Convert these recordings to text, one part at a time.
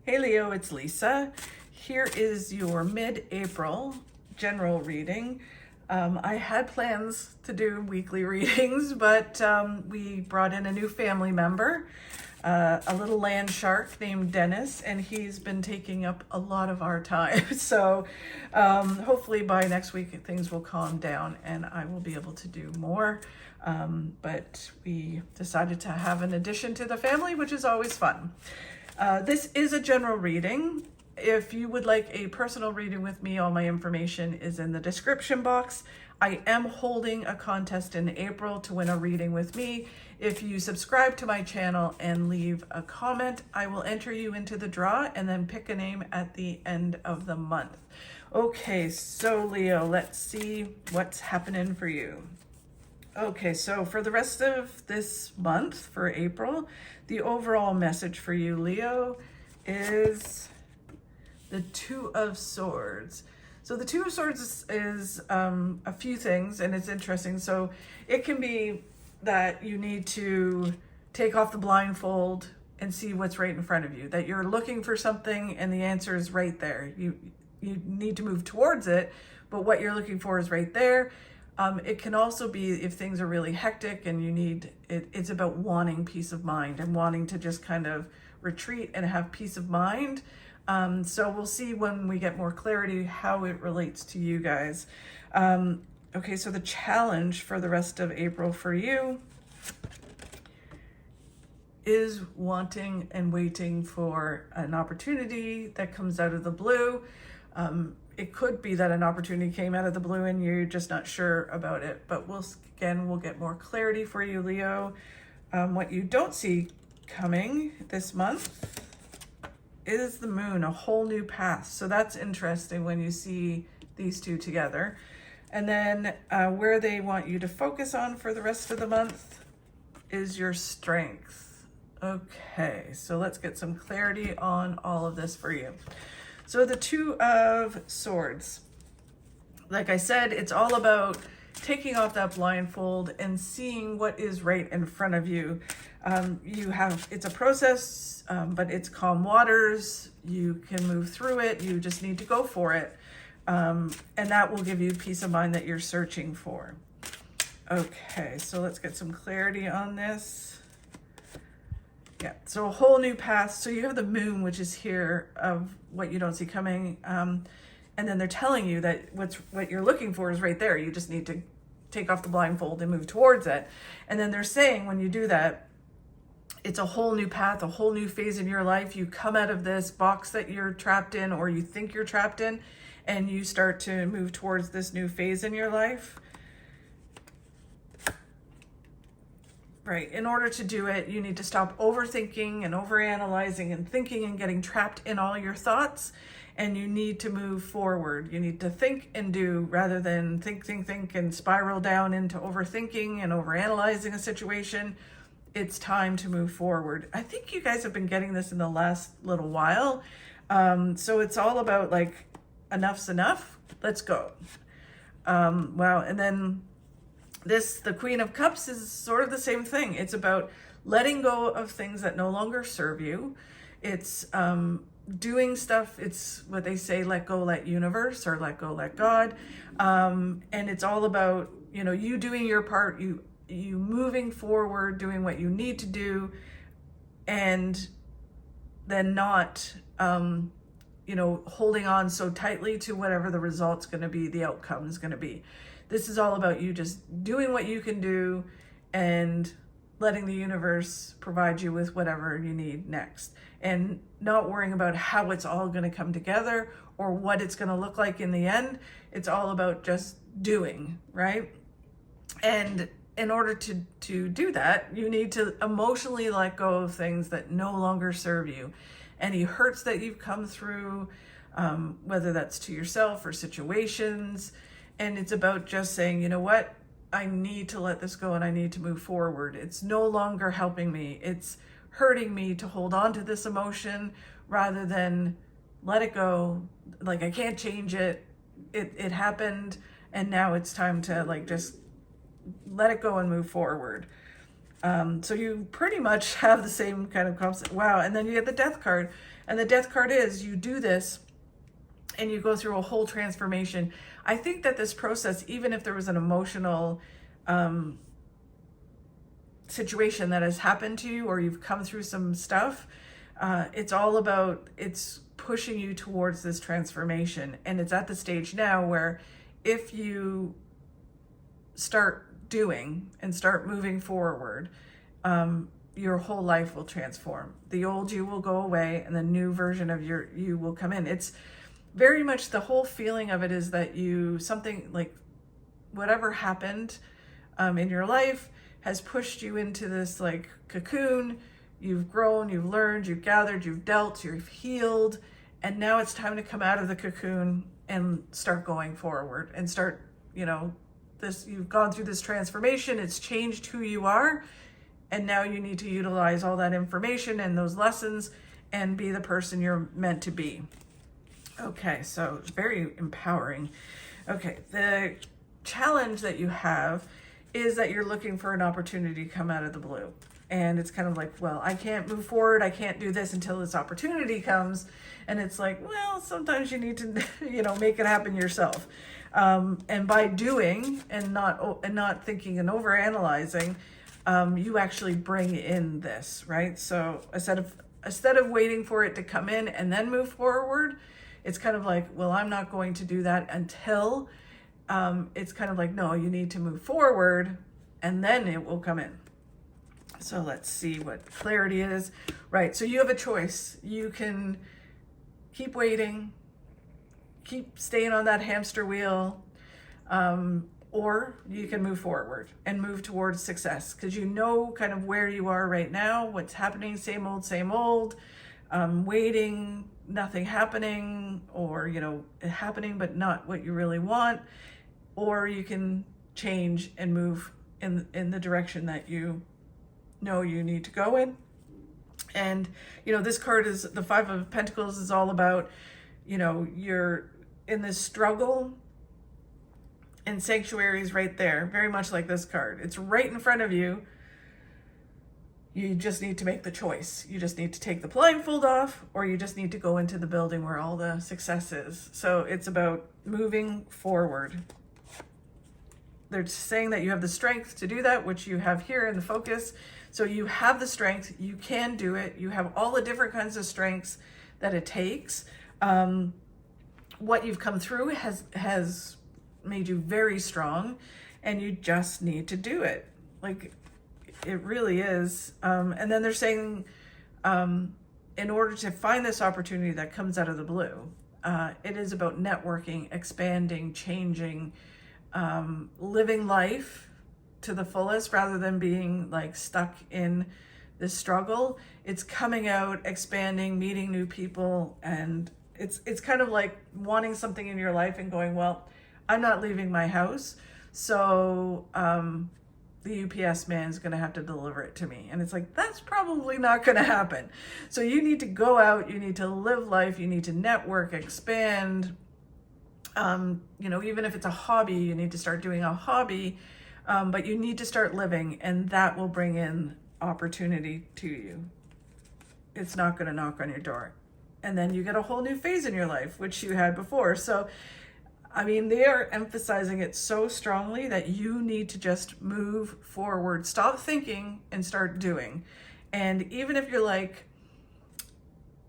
Hey Leo, it's Lisa. Here is your mid-April general reading. I had plans to do weekly readings, but we brought in a new family member, a little land shark named Dennis, and he's been taking up a lot of our time. So hopefully by next week things will calm down and I will be able to do more. But we decided to have an addition to the family, which is always fun. This is a general reading. If you would like a personal reading with me, all my information is in the description box. I am holding a contest in April to win a reading with me. If you subscribe to my channel and leave a comment, I will enter you into the draw and then pick a name at the end of the month. Okay, so Leo, let's see what's happening for you. Okay, so for the rest of this month, for April, the overall message for you, Leo, is the Two of Swords. So the Two of Swords is a few things, and it's interesting. So it can be that you need to take off the blindfold and see what's right in front of you, that you're looking for something and the answer is right there. You need to move towards it, but what you're looking for is right there. It can also be if things are really hectic and you need it, it's about wanting peace of mind and wanting to just kind of retreat and have peace of mind. So we'll see when we get more clarity how it relates to you guys. Okay, so the challenge for the rest of April for you is wanting and waiting for an opportunity that comes out of the blue. It could be that an opportunity came out of the blue and you're just not sure about it, but we'll get more clarity for you, Leo. What you don't see coming this month is the moon, a whole new path. So that's interesting when you see these two together. And then where they want you to focus on for the rest of the month is your strength. Okay, so let's get some clarity on all of this for you. So the Two of Swords, like I said, it's all about taking off that blindfold and seeing what is right in front of you. It's a process, but it's calm waters. You can move through it. You just need to go for it. And that will give you peace of mind that you're searching for. Okay, so let's get some clarity on this. Yeah, so a whole new path. So you have the moon, which is here of what you don't see coming. And then they're telling you that what you're looking for is right there. You just need to take off the blindfold and move towards it. And then they're saying when you do that, it's a whole new path, a whole new phase in your life. You come out of this box that you're trapped in or you think you're trapped in, and you start to move towards this new phase in your life. Right. In order to do it, you need to stop overthinking and overanalyzing and thinking and getting trapped in all your thoughts. And you need to move forward. You need to think and do rather than think and spiral down into overthinking and overanalyzing a situation. It's time to move forward. I think you guys have been getting this in the last little while. So it's all about like, enough's enough. Let's go. Wow. And then the Queen of Cups is sort of the same thing. It's about letting go of things that no longer serve you. It's doing stuff. It's what they say, let go, let universe, or let go, let God. And it's all about, you doing your part, you moving forward, doing what you need to do, and then not, holding on so tightly to whatever the result's going to be, the outcome is going to be. This is all about you just doing what you can do and letting the universe provide you with whatever you need next, and not worrying about how it's all going to come together or what it's going to look like in the end. It's all about just doing, right? And in order to do that, you need to emotionally let go of things that no longer serve you. Any hurts that you've come through, whether that's to yourself or situations. And it's about just saying, you know what? I need to let this go and I need to move forward. It's no longer helping me. It's hurting me to hold on to this emotion rather than let it go. Like, I can't change it. It happened, and now it's time to like just let it go and move forward. So you pretty much have the same kind of concept. Wow. And then you get the death card. And the death card is you do this and you go through a whole transformation. I think that this process, even if there was an emotional situation that has happened to you, or you've come through some stuff, it's all about, it's pushing you towards this transformation. And it's at the stage now where if you start doing and start moving forward, your whole life will transform. The old you will go away and the new version of you will come in. It's very much the whole feeling of it is that something like whatever happened in your life has pushed you into this like cocoon. You've grown, you've learned, you've gathered, you've dealt, you've healed, and now it's time to come out of the cocoon and start going forward and start, you've gone through this transformation, it's changed who you are, and now you need to utilize all that information and those lessons and be the person you're meant to be. Okay, so very empowering. Okay, the challenge that you have is that you're looking for an opportunity to come out of the blue. And it's kind of like, well, I can't move forward, I can't do this until this opportunity comes. And it's like, well, sometimes you need to, make it happen yourself. And by doing and not thinking and overanalyzing, you actually bring in this, right? So instead of waiting for it to come in and then move forward, it's kind of like, well, I'm not going to do that until it's kind of like, no, you need to move forward and then it will come in. So let's see what clarity is. Right, so you have a choice. You can keep waiting, keep staying on that hamster wheel, or you can move forward and move towards success because you know kind of where you are right now, what's happening, same old, waiting, nothing happening, or, happening but not what you really want, or you can change and move in the direction that you know you need to go in. And this card is the Five of Pentacles is all about you're in this struggle, and sanctuary is right there, very much like this card. It's right in front of you. You just need to make the choice. You just need to take the blindfold off, or you just need to go into the building where all the success is. So it's about moving forward. They're saying that you have the strength to do that, which you have here in the focus. So you have the strength, you can do it. You have all the different kinds of strengths that it takes. What you've come through has made you very strong, and you just need to do it. Like, it really is. And then they're saying, in order to find this opportunity that comes out of the blue, it is about networking, expanding, changing, living life to the fullest rather than being like stuck in this struggle. It's coming out, expanding, meeting new people, and it's kind of like wanting something in your life and going, well, I'm not leaving my house, so the UPS man is going to have to deliver it to me. And it's like, that's probably not going to happen. So you need to go out, you need to live life, you need to network, expand. Even if it's a hobby, you need to start doing a hobby, but you need to start living, and that will bring in opportunity to you. It's not going to knock on your door. And then you get a whole new phase in your life, which you had before. So, they are emphasizing it so strongly that you need to just move forward, stop thinking and start doing. And even if you're like,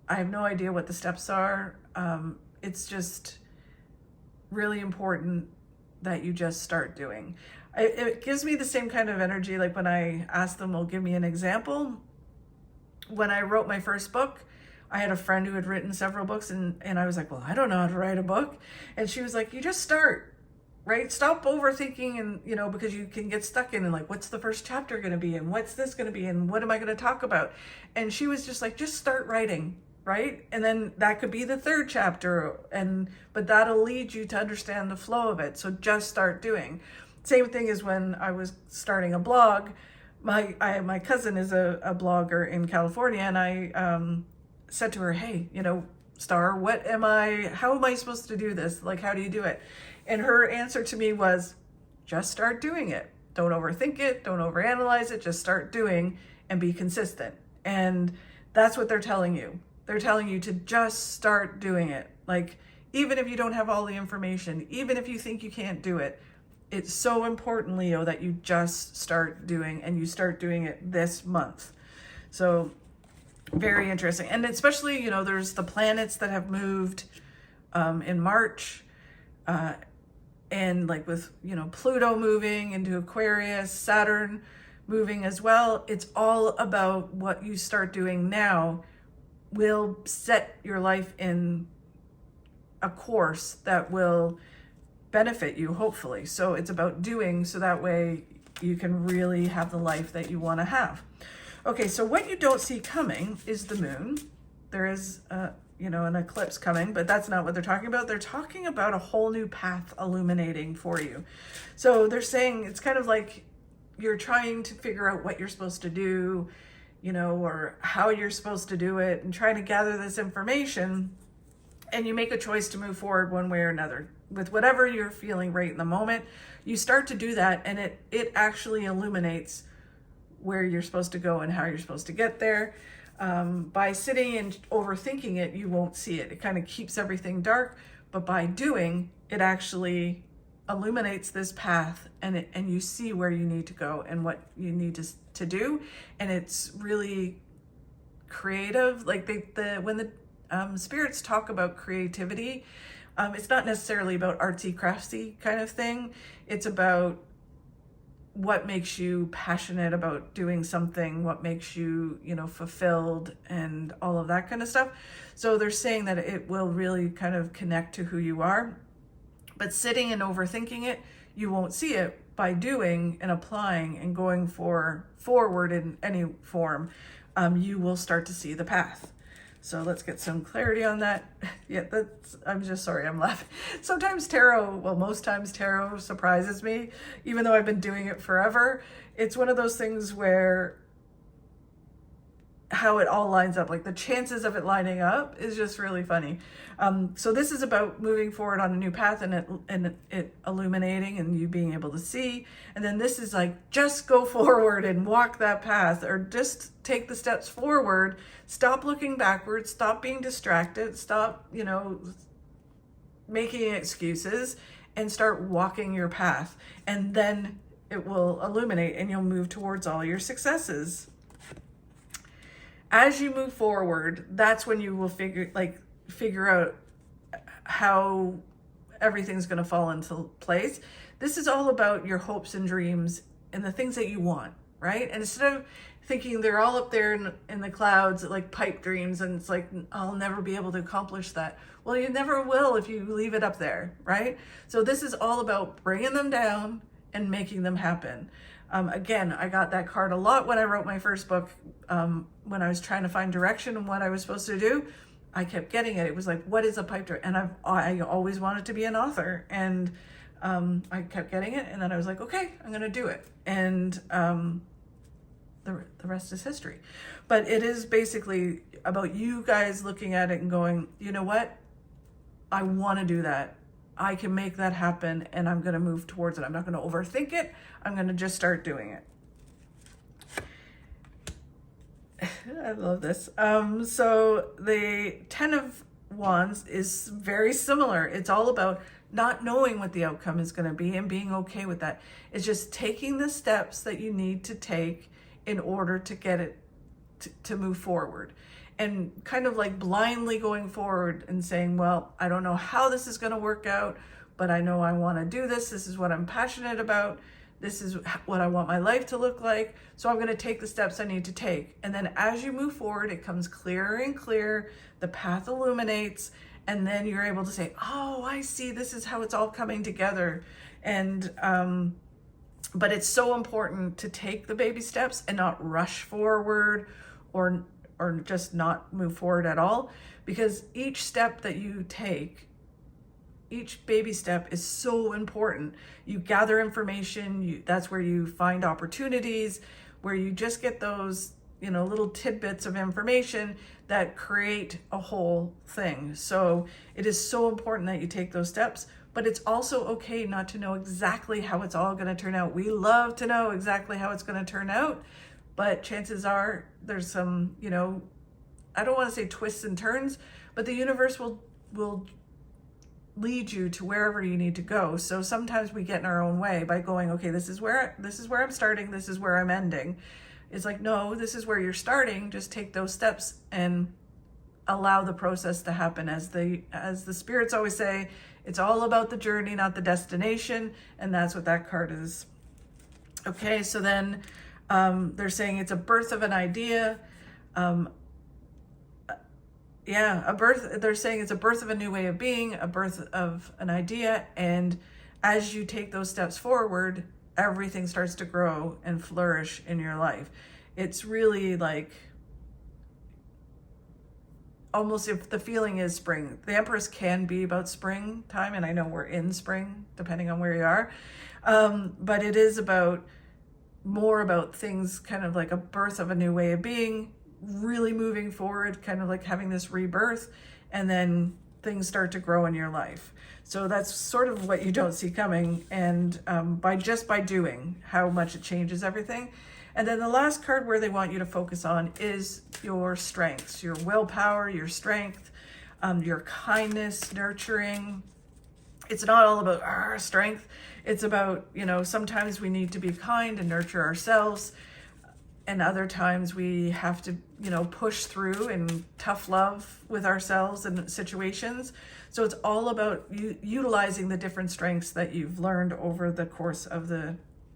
I have no idea what the steps are, it's just really important that you just start doing. It gives me the same kind of energy like when I asked them, well, give me an example. When I wrote my first book, I had a friend who had written several books, and I was like, well, I don't know how to write a book. And she was like, you just start, right? Stop overthinking, and because you can get stuck in and like, what's the first chapter going to be, and what's this going to be, and what am I going to talk about? And she was just like, just start writing, right? And then that could be the third chapter, but that'll lead you to understand the flow of it. So just start doing. Same thing as when I was starting a blog. My cousin is a blogger in California, and I said to her, hey, Star, how am I supposed to do this? Like, how do you do it? And her answer to me was, just start doing it. Don't overthink it, don't overanalyze it, just start doing and be consistent. And that's what they're telling you. They're telling you to just start doing it. Like, even if you don't have all the information, even if you think you can't do it, it's so important, Leo, that you just start doing, and you start doing it this month. So very interesting. And especially, you know, there's the planets that have moved in March, and like with, you know, Pluto moving into Aquarius, Saturn moving as well. It's all about what you start doing now will set your life in a course that will benefit you, hopefully. So it's about doing, so that way you can really have the life that you want to have. Okay, so what you don't see coming is the moon. There is you know, an eclipse coming, but that's not what they're talking about. They're talking about a whole new path illuminating for you. So they're saying it's kind of like you're trying to figure out what you're supposed to do, you know, or how you're supposed to do it, and trying to gather this information, and you make a choice to move forward one way or another with whatever you're feeling right in the moment. You start to do that, and it actually illuminates where you're supposed to go and how you're supposed to get there. By sitting and overthinking it, you won't see it. It kind of keeps everything dark, but by doing, it actually illuminates this path, and you see where you need to go and what you need to do. And it's really creative. Like when the spirits talk about creativity, it's not necessarily about artsy craftsy kind of thing. It's about what makes you passionate about doing something, what makes you, you know, fulfilled, and all of that kind of stuff. So they're saying that it will really kind of connect to who you are. But sitting and overthinking it, you won't see it. By doing and applying and going forward in any form, you will start to see the path. So let's get some clarity on that. Yeah, I'm just sorry, I'm laughing. Sometimes tarot, well, most times tarot surprises me, even though I've been doing it forever. It's one of those things where how it all lines up, like the chances of it lining up is just really funny. So this is about moving forward on a new path, and it illuminating and you being able to see. And then this is like, just go forward and walk that path, or just take the steps forward. Stop looking backwards, stop being distracted, stop, you know, making excuses, and start walking your path. And then it will illuminate and you'll move towards all your successes. As you move forward, that's when you will figure out how everything's going to fall into place. This is all about your hopes and dreams and the things that you want, right? And instead of thinking they're all up there in the clouds, like pipe dreams, and it's like, I'll never be able to accomplish that. Well, you never will if you leave it up there, right? So this is all about bringing them down and making them happen. Again, I got that card a lot when I wrote my first book. When I was trying to find direction and what I was supposed to do, I kept getting it. It was like, what is a pipe dream? And I always wanted to be an author, and I kept getting it. And then I was like, okay, I'm going to do it. And the rest is history. But it is basically about you guys looking at it and going, you know what? I want to do that. I can make that happen, and I'm going to move towards it. I'm not going to overthink it. I'm going to just start doing it. I love this. So the 10 of Wands is very similar. It's all about not knowing what the outcome is going to be and being okay with that. It's just taking the steps that you need to take in order to get it to move forward. And kind of like blindly going forward and saying, well, I don't know how this is going to work out, but I know I want to do this. This is what I'm passionate about. This is what I want my life to look like. So I'm going to take the steps I need to take. And then as you move forward, it comes clearer and clearer. The path illuminates. And then you're able to say, oh, I see. This is how it's all coming together. And, but it's so important to take the baby steps and not rush forward or just not move forward at all, because each step that you take, each baby step is so important. You gather information, that's where you find opportunities, where you just get those, you know, little tidbits of information that create a whole thing. So it is so important that you take those steps, but it's also okay not to know exactly how it's all going to turn out. We love to know exactly how it's going to turn out, but chances are there's some, I don't want to say twists and turns, but the universe will lead you to wherever you need to go. So sometimes we get in our own way by going, okay, this is where I'm starting, this is where I'm ending. It's like, no, this is where you're starting. Just take those steps and allow the process to happen. As the spirits always say, it's all about the journey, not the destination, and that's what that card is. Okay, so then they're saying it's a birth of an idea. They're saying it's a birth of a new way of being, a birth of an idea, and as you take those steps forward, everything starts to grow and flourish in your life. It's really like almost, if the feeling is spring. The Empress can be about springtime, and I know we're in spring, depending on where you are, but it is more about things, kind of like a birth of a new way of being, really moving forward, kind of like having this rebirth, and then things start to grow in your life. So that's sort of what you don't see coming, and by doing, how much it changes everything. And then the last card where they want you to focus on is your strengths, your willpower, your strength, your kindness, nurturing. It's not all about our strength. It's about, sometimes we need to be kind and nurture ourselves. And other times we have to, push through and tough love with ourselves in situations. So it's all about utilizing the different strengths that you've learned over the course of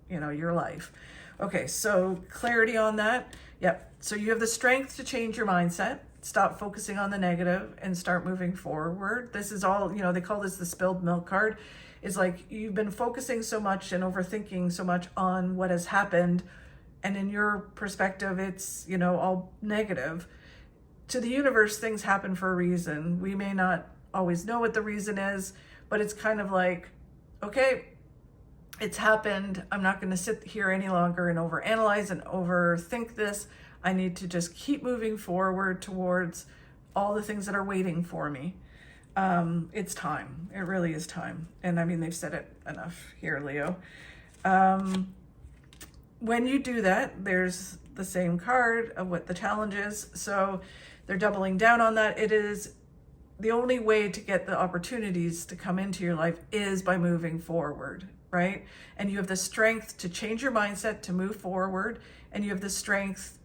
your life. Okay, so clarity on that. Yep. So you have the strength to change your mindset, stop focusing on the negative, and start moving forward. This is all, they call this the spilled milk card. It's like you've been focusing so much and overthinking so much on what has happened, and in your perspective, it's, all negative. To the universe, things happen for a reason. We may not always know what the reason is, but it's kind of like, okay, it's happened. I'm not going to sit here any longer and overanalyze and overthink this. I need to just keep moving forward towards all the things that are waiting for me. It's time. It really is time. And I mean, they've said it enough here, Leo. When you do that, there's the same card of what the challenge is. So they're doubling down on that. It is the only way to get the opportunities to come into your life is by moving forward, right? And you have the strength to change your mindset, to move forward, and you have the strength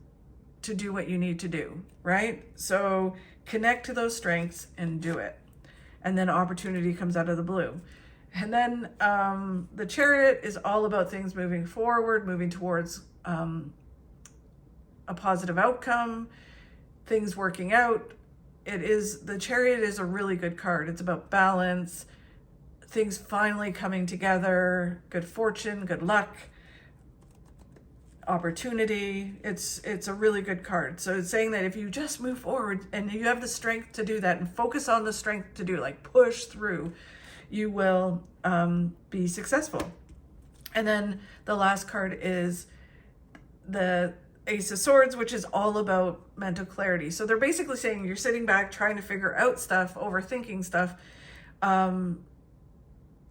to do what you need to do, right? So connect to those strengths and do it. And then opportunity comes out of the blue. And then the Chariot is all about things moving forward, moving towards a positive outcome, things working out. The Chariot is a really good card. It's about balance, things finally coming together, good fortune, good luck, opportunity. It's a really good card. So it's saying that if you just move forward and you have the strength to do that and focus on the strength to do, like push through, you will be successful. And then the last card is the Ace of Swords, which is all about mental clarity. So they're basically saying you're sitting back trying to figure out stuff, overthinking stuff, trying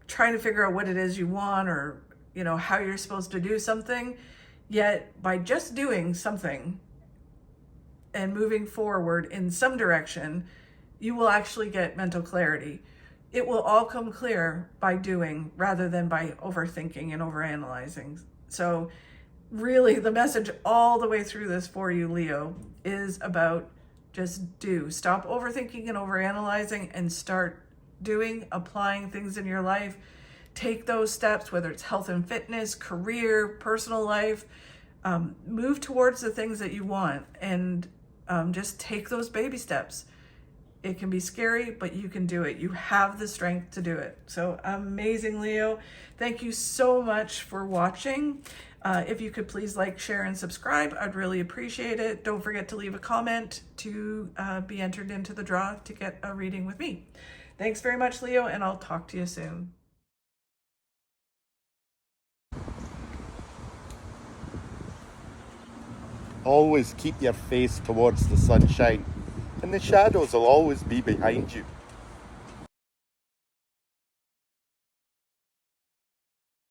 to figure out what it is you want, or how you're supposed to do something. Yet by just doing something and moving forward in some direction, you will actually get mental clarity. It will all come clear by doing rather than by overthinking and overanalyzing. So really the message all the way through this for you, Leo, is about just do. Stop overthinking and overanalyzing and start doing, applying things in your life. Take those steps, whether it's health and fitness, career, personal life. Move towards the things that you want, and just take those baby steps. It can be scary, but you can do it. You have the strength to do it. So amazing, Leo. Thank you so much for watching. If you could please like, share, and subscribe, I'd really appreciate it. Don't forget to leave a comment to be entered into the draw to get a reading with me. Thanks very much, Leo, and I'll talk to you soon. Always keep your face towards the sunshine, and the shadows will always be behind you.